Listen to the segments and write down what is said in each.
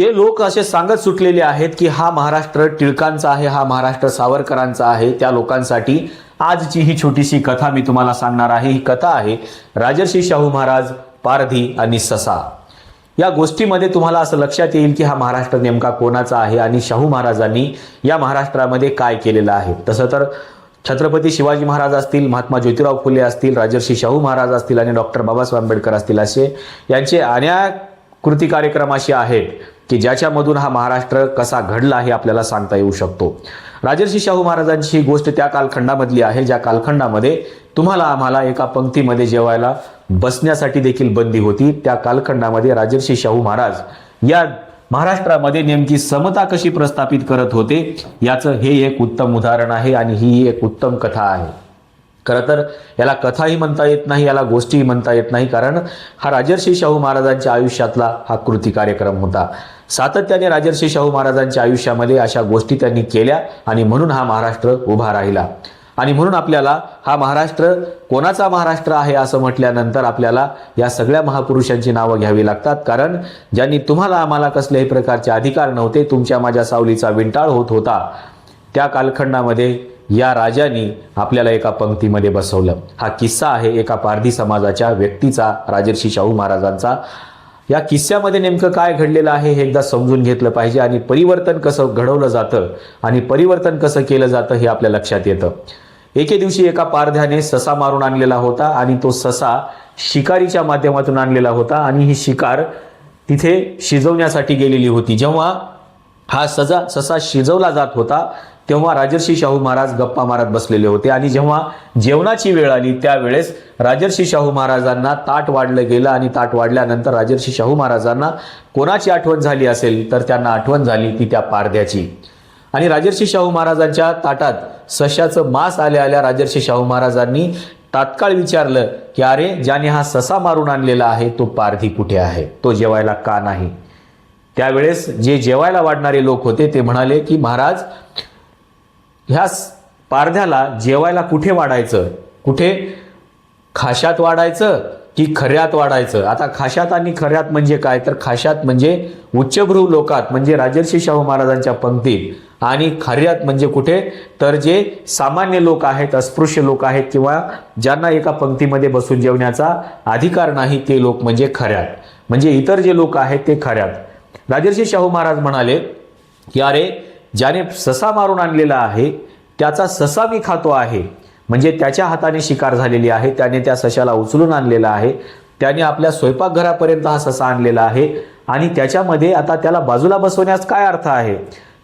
ते लोक असे सांगत सुटलेले आहेत की हा महाराष्ट्र टिळकांचा आहे, हा महाराष्ट्र सावरकरांचा आहे. त्या लोकांसाठी आजची ही छोटीशी कथा मी तुम्हाला सांगणार आहे. ही कथा आहे राजर्षी शाहू महाराज, पारधी आणि ससा. या गोष्टीमध्ये तुम्हाला असं लक्षात येईल की हा महाराष्ट्र नेमका कोणाचा आहे आणि शाहू महाराजांनी या महाराष्ट्रामध्ये काय केलेलं आहे. तसं तर छत्रपती शिवाजी महाराज असतील, महात्मा ज्योतिराव फुले असतील, राजर्षी शाहू महाराज असतील आणि डॉक्टर बाबासाहेब आंबेडकर असतील, असे यांचे अनेक कृती कार्यक्रम असे आहेत की ज्याच्यामधून हा महाराष्ट्र कसा घडला हे आपल्याला सांगता येऊ शकतो. राजर्षी शाहू महाराजांची ही गोष्ट त्या कालखंडामधली आहे ज्या कालखंडामध्ये तुम्हाला आम्हाला एका पंक्तीमध्ये जेवायला बसण्यासाठी देखील बंदी होती. त्या कालखंडामध्ये राजर्षी शाहू महाराज या महाराष्ट्रामध्ये नेमकी समता कशी प्रस्थापित करत होते याचं हे एक उत्तम उदाहरण आहे आणि ही एक उत्तम कथा आहे. खरं तर याला कथाही म्हणता येत नाही, याला गोष्टीही म्हणता येत नाही, कारण हा राजर्षी शाहू महाराजांच्या आयुष्यातला हा कृती कार्यक्रम होता. सातत्याने राजर्षी शाहू महाराजांच्या आयुष्यामध्ये अशा गोष्टी त्यांनी केल्या आणि म्हणून हा महाराष्ट्र उभा राहिला. आणि म्हणून आपल्याला हा महाराष्ट्र कोणाचा महाराष्ट्र आहे असं म्हटल्यानंतर आपल्याला या सगळ्या महापुरुषांची नावं घ्यावी लागतात, कारण ज्यांनी तुम्हाला आम्हाला कसल्याही प्रकारचे अधिकार नव्हते, तुमच्या माझ्या सावलीचा विंटाळ होत होता, त्या कालखंडामध्ये या राजांनी आपल्याला एका पंक्तीमध्ये बसवलं. हा किस्सा आहे एका पारधी समाजाच्या व्यक्तीचा, राजर्षी शाहू महाराजांचा. या किस्स्यामध्ये नेमकं काय घडलेलं आहे हे एकदा समजून घेतलं पाहिजे आणि परिवर्तन कसं घडवलं जातं आणि परिवर्तन कसं केलं जातं हे आपल्या लक्षात येतं. एके दिवशी एका पारध्याने ससा मारून आणलेला होता आणि तो ससा शिकारीच्या माध्यमातून आणलेला होता आणि ही शिकार तिथे शिजवण्यासाठी गेलेली होती. जेव्हा हा ससा शिजवला जात होता तेव्हा राजर्षी शाहू महाराज गप्पा मारत बसलेले होते आणि जेव्हा जेवणाची वेळ आली त्यावेळेस राजर्षी शाहू महाराजांना ताट वाढलं गेलं आणि ताट वाढल्यानंतर राजर्षी शाहू महाराजांना कोणाची आठवण झाली असेल तर त्यांना आठवण झाली ती त्या पारध्याची. आणि राजर्षी शाहू महाराजांच्या ताटात सश्याचं मांस आल्या राजर्षी शाहू महाराजांनी तात्काळ विचारलं की अरे, ज्याने हा ससा मारून आणलेला आहे तो पारधी कुठे आहे, तो जेवायला का नाही. त्यावेळेस जे जेवायला वाढणारे लोक होते ते म्हणाले की महाराज, ह्या पारध्याला जेवायला कुठे वाढायचं, कुठे खाशात वाढायचं की खऱ्यात वाढायचं. आता खाशात आणि खऱ्यात म्हणजे काय, तर खाशात म्हणजे उच्चभ्रू लोकात म्हणजे राजर्षी शाहू महाराजांच्या पंक्तीत, आणि खऱ्यात म्हणजे कुठे, तर जे सामान्य लोक आहेत, अस्पृश्य लोक आहेत किंवा ज्यांना एका पंक्तीमध्ये बसून जेवण्याचा अधिकार नाही ते लोक म्हणजे खऱ्यात, म्हणजे इतर जे लोक आहेत ते खऱ्यात. राजर्षी शाहू महाराज म्हणाले की अरे, ज्याने ससा मारून आणलेला आहे त्याचा ससा मी खातो आहे, म्हणजे त्याच्या हाताने शिकार झालेली आहे, त्याने त्या सशाला उचलून आणलेला आहे, त्याने आपल्या स्वयंपाकघरापर्यंत हा ससा आणलेला आहे आणि त्याच्यामध्ये आता त्याला बाजूला बसवण्यास काय अर्थ आहे.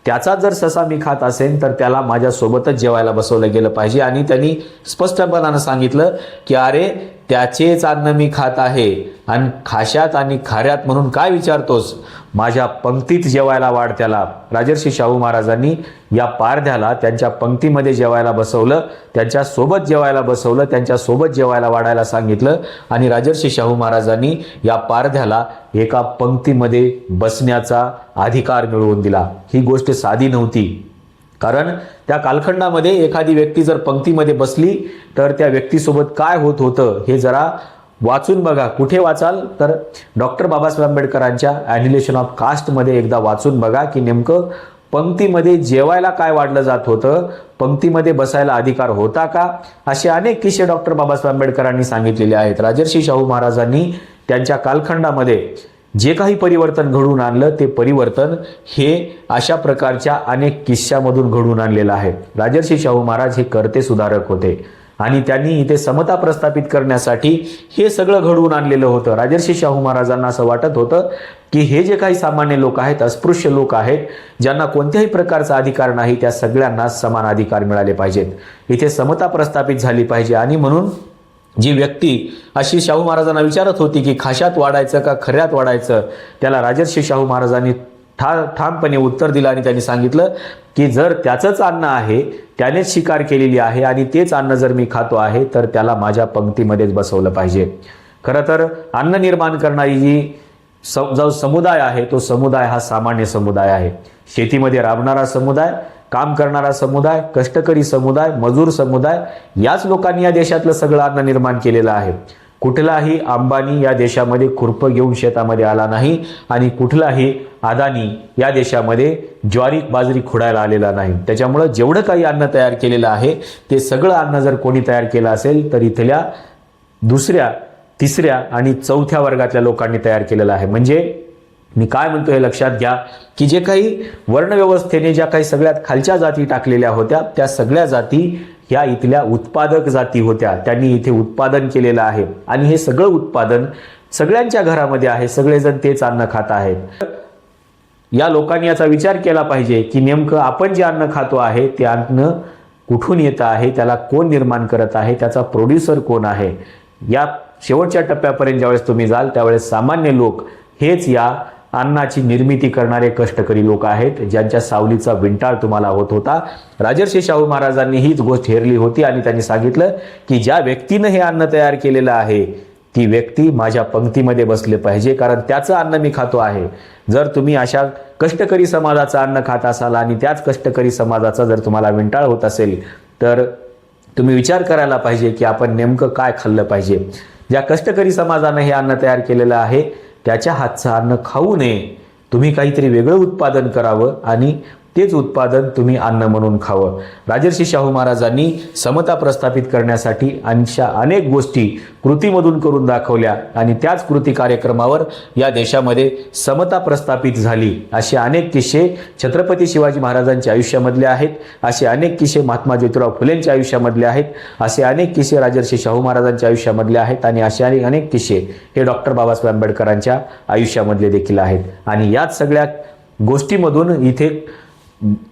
त्याचा जर ससा मी खात असेल तर त्याला माझ्यासोबतच जेवायला बसवलं गेलं पाहिजे. आणि त्यांनी स्पष्टपणानं सांगितलं की अरे, त्याचेच अन्न मी खात आहे आणि खाशात आणि खाऱ्यात म्हणून काय विचारतोस, माझ्या पंक्तीत जेवायला वाढ. त्याला राजर्षी शाहू महाराजांनी या पारध्याला त्यांच्या पंक्तीमध्ये जेवायला बसवलं, त्यांच्यासोबत जेवायला बसवलं, त्यांच्यासोबत जेवायला वाढायला सांगितलं आणि राजर्षी शाहू महाराजांनी या पारध्याला एका पंक्तीमध्ये बसण्याचा अधिकार मिळवून दिला. ही गोष्ट साधी नव्हती, कारण त्या कालखंडामध्ये एखादी व्यक्ती जर पंक्तीमध्ये बसली तर त्या व्यक्तीसोबत काय होत होतं हे जरा वाचून बघा. कुठे वाचाल, तर डॉक्टर बाबासाहेब आंबेडकरांच्या ॲन्युलेशन ऑफ कास्टमध्ये एकदा वाचून बघा की नेमकं पंक्तीमध्ये जेवायला काय वाढलं जात होतं, पंक्तीमध्ये बसायला अधिकार होता का, असे अनेक किस्से डॉक्टर बाबासाहेब आंबेडकरांनी सांगितलेले आहेत. राजर्षी शाहू महाराजांनी त्यांच्या कालखंडामध्ये जे काही परिवर्तन घडवून आणलं ते परिवर्तन हे अशा प्रकारच्या अनेक किस्स्यामधून घडवून आणलेलं आहे. राजर्षी शाहू महाराज हे कर्ते सुधारक होते आणि त्यांनी इथे समता प्रस्थापित करण्यासाठी हे सगळं घडवून आणलेलं होतं. राजर्षी शाहू महाराजांना असं वाटत होतं की हे जे काही सामान्य लोक आहेत, अस्पृश्य लोक आहेत, ज्यांना कोणत्याही प्रकारचा अधिकार नाही, त्या सगळ्यांना समान अधिकार मिळाले पाहिजेत, इथे समता प्रस्थापित झाली पाहिजे. आणि म्हणून जी व्यक्ती अशी शाहू महाराजांना विचारत होती की खाशात वाढायचं का खऱ्यात वाढायचं, त्याला राजर्षी शाहू महाराजांनी ठामपणे उत्तर दिलं आणि त्यांनी सांगितलं की जर त्याचंच अन्न आहे, त्यानेच शिकार केलेली आहे आणि तेच अन्न जर मी खातो आहे तर त्याला माझ्या पंक्तीमध्येच बसवलं पाहिजे. खरं तर अन्न निर्माण करणारी जी जो समुदाय आहे तो समुदाय हा सामान्य समुदाय आहे. शेतीमध्ये राबणारा समुदाय, काम करणारा समुदाय, कष्टकरी समुदाय, मजूर समुदाय, याच लोकांनी या देशातलं सगळं अन्न निर्माण केलेलं आहे. कुठलाही अंबानी या देशामध्ये खुरपं घेऊन शेतामध्ये आला नाही आणि कुठलाही अदानी या देशामध्ये ज्वारी बाजरी खोडायला आलेला नाही. त्याच्यामुळं जेवढं काही अन्न तयार केलेलं आहे ते सगळं अन्न जर कोणी तयार केलं असेल तर इथल्या दुसऱ्या, तिसऱ्या आणि चौथ्या वर्गातल्या लोकांनी तयार केलेलं आहे. म्हणजे मी काय म्हणतो हे लक्षात घ्या की जे काही वर्णव्यवस्थेने ज्या काही सगळ्यात खालच्या जाती टाकलेल्या होत्या त्या सगळ्या जाती ह्या इथल्या उत्पादक जाती होत्या. त्यांनी इथे उत्पादन केलेलं आहे आणि हे सगळं उत्पादन सगळ्यांच्या घरामध्ये आहे. सगळेजण तेच अन्न खात आहेत. या लोकांनी याचा विचार केला पाहिजे की नेमकं आपण जे अन्न खातो आहे ते अन्न कुठून येतं आहे, त्याला कोण निर्माण करत आहे, त्याचा प्रोड्युसर कोण आहे. या शेवटच्या टप्प्यापर्यंत ज्यावेळेस तुम्ही जाल त्यावेळेस सामान्य लोक हेच या अन्नाची निर्मिती करणारे कष्टकरी लोक आहेत, ज्यांच्या सावलीचा विंटाळ तुम्हाला होत होता. राजर्षी शाहू महाराजांनी हीच गोष्ट हेरली होती आणि त्यांनी सांगितलं की ज्या व्यक्तीनं हे अन्न तयार केलेलं आहे ती व्यक्ती माझ्या पंक्तीमध्ये बसले पाहिजे, कारण त्याचं अन्न मी खातो आहे. जर तुम्ही अशा कष्टकरी समाजाचं अन्न खात असाल आणि त्याच कष्टकरी समाजाचा जर तुम्हाला विंटाळ होत असेल तर तुम्ही विचार करायला पाहिजे की आपण नेमकं काय खाल्लं पाहिजे. ज्या कष्टकरी समाजानं हे अन्न तयार केलेलं आहे त्याच्या हातचं अन्न खाऊ नये. तुम्ही काहीतरी वेगळं उत्पादन करावं आणि तेच उत्पादन तुम्ही अन्न म्हणून खावं. राजर्षी शाहू महाराजांनी समता प्रस्थापित करण्यासाठी अशा अनेक गोष्टी कृतीमधून करून दाखवल्या आणि त्याच कृती कार्यक्रमावर या देशामध्ये समता प्रस्थापित झाली. असे अनेक किस्से छत्रपती शिवाजी महाराजांच्या आयुष्यामधले आहेत. असे अनेक किस्से महात्मा ज्योतिराव फुलेंच्या आयुष्यामधले आहेत. असे अनेक किस्से राजर्षी शाहू महाराजांच्या आयुष्यामधले आहेत आणि असे अनेक किस्से हे डॉक्टर बाबासाहेब आंबेडकरांच्या आयुष्यामधले देखील आहेत. आणि याच सगळ्या गोष्टीमधून इथे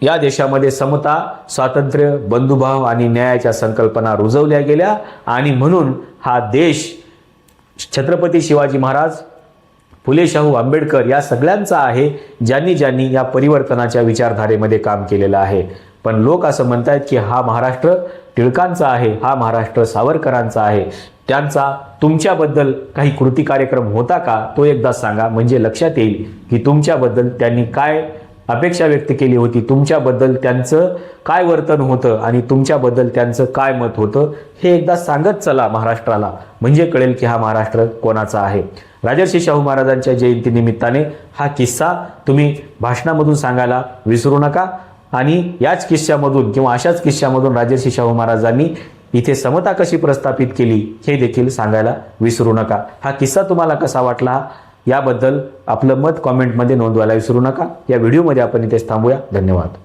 या देशामध्ये समता, स्वातंत्र्य, बंधुभाव आणि न्यायाच्या संकल्पना रुजवल्या गेल्या आणि म्हणून हा देश छत्रपती शिवाजी महाराज, फुले शाहू आंबेडकर या सगळ्यांचा आहे, ज्यांनी ज्यांनी या परिवर्तनाच्या विचारधारेमध्ये काम केलेलं आहे. पण लोक असं म्हणतात की हा महाराष्ट्र टिळकांचा आहे, हा महाराष्ट्र सावरकरांचा आहे. त्यांचा तुमच्याबद्दल काही कृती कार्यक्रम होता का तो एकदा सांगा, म्हणजे लक्षात येईल की तुमच्याबद्दल त्यांनी काय अपेक्षा व्यक्त केली होती, तुमच्याबद्दल त्यांचं काय वर्तन होतं आणि तुमच्याबद्दल त्यांचं काय मत होतं हे एकदा सांगत चला महाराष्ट्राला, म्हणजे कळेल की हा महाराष्ट्र कोणाचा आहे. राजर्षी शाहू महाराजांच्या जयंतीनिमित्ताने हा किस्सा तुम्ही भाषणामधून सांगायला विसरू नका आणि याच किस्स्यामधून किंवा अशाच किस्स्यामधून राजर्षी शाहू महाराजांनी इथे समता कशी प्रस्थापित केली हे देखील सांगायला विसरू नका. हा किस्सा तुम्हाला कसा वाटला याबद्दल आपलं मत कॉमेंटमध्ये नोंदवायला विसरू नका. या व्हिडिओमध्ये आपण इथेच थांबूया. धन्यवाद.